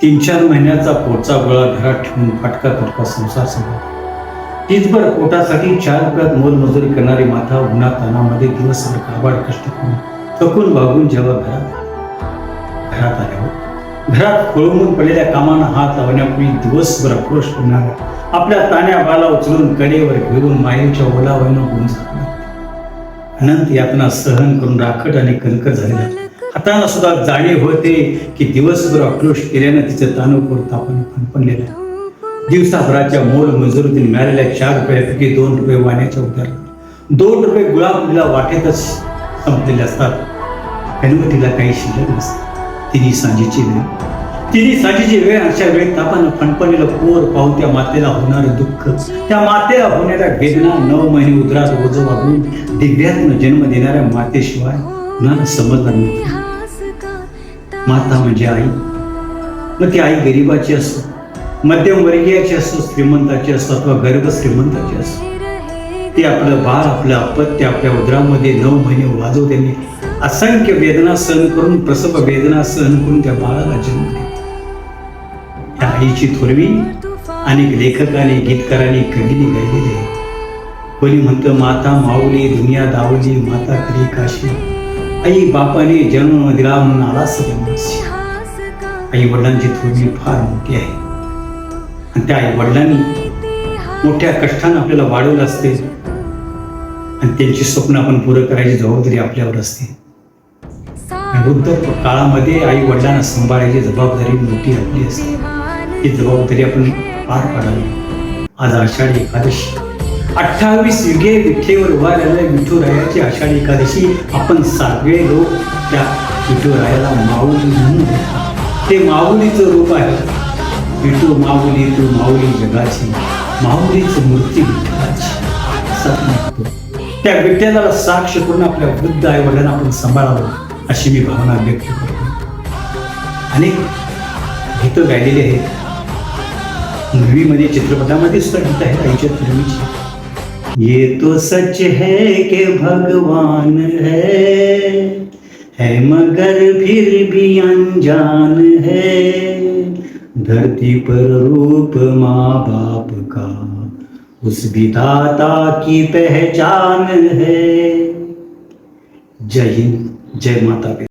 3-4 महिन्याचा पोटचा गोळा घरात ठेवून फटका फटका संसार सगळा. तीचभर पोटासाठी 4 रुपयात मोलमजुरी करणारी माता उन्हात तानामध्ये दिवसभर काबाड कष्ट करून थकून भागून जेव्हा घरात आल्यावर घरात खोळंबून पडलेल्या कामांना हात लावण्यापूर्वी दिवसभर आक्रोश करणाऱ्या आपल्या तान्या बाला उचलून कडेवर घेऊन मायेच्या ओलाव्यानं गुण झाला. अनंत यातना सहन करून राखट आणि कणकर झालेला हाताना सुद्धा जाणीव होते की दिवसभर आक्रोश केल्यानं तिचं ताणूपूर तापाने फणफणलेलं. दिवसाभराच्या मोल मजुरीतून मिळालेल्या 4 रुपयापैकी 2 रुपये वाण्याच्या उद्यार, 2 रुपये गुळामुलीला वाटेतच संपलेले असतात. हनुमतीला काही शिल्लक नसतात. तिन्ही सांजेची वेळ अशा वेळेत तापानं फणफणलेलं पोर पाहून त्या मातेला होणारं दुःख, त्या मातेला होणाऱ्या वेदना 9 महिने उदरात ओझं वागून दिव्यातनं जन्म देणाऱ्या मातेशिवाय कुणाला समजणार नाही. माता म्हणजे आई. मग ती आई गरिबाची असो, मध्यमवर्गीयाची असो, श्रीमंताची असो अथवा गर्भ श्रीमंताची असो, ती आपलं बाळ, आपलं अपत्य आपल्या उदरामध्ये 9 महिने वाजवतेने असंख्य वेदना सहन करून, प्रसव वेदना सहन करून त्या बाळाला जन्म देते. त्या आईची थोरवी अनेक लेखकांनी, गीतकारांनी, कवींनी गायलेली आहे. कोणी म्हणतं माता माऊली दुनिया दावली, माता करी काशी, आई बापाने जन्म दिला म्हणून आला सगळ्यांशी. आई वडिलांची थोरवी फार मोठी आहे आणि त्या आई वडिलांनी मोठ्या कष्टानं आपल्याला वाढवलं असते आणि त्यांची स्वप्न आपण पूर्ण करायची जबाबदारी आपल्यावर असते. वृद्ध काळामध्ये आई वडिलांना सांभाळायची जबाबदारी मोठी आपली असते. ही जबाबदारी आपण पार पाडावी. आज आषाढी एकादशी, 28 युगे विठेवर उभा राहिलेल्या विठुरायाची आषाढी एकादशी. आपण सगळे लोक त्या विठुरायाला माऊली म्हणून, ते माऊलीचं रूप आहे. विठू माऊली तू माऊली जगाची, माऊलीच मूर्ती विठ्ठलाची. त्या विठ्ठलाला साक्ष करून आपल्या वृद्ध आई वडिलांना आपण सांभाळावं अशी मी भावना व्यक्त करतो. अनेक गीतं गायलेली आहेत. मूवीमध्ये, चित्रपटामध्ये सुद्धा गीत आहेत आईच्या थोरवीची. ये तो सच है कि भगवान है मगर फिर भी अनजान है, धरती पर रूप माँ बाप का उस विधाता की पहचान है. जय हिंद, जय माता पिता.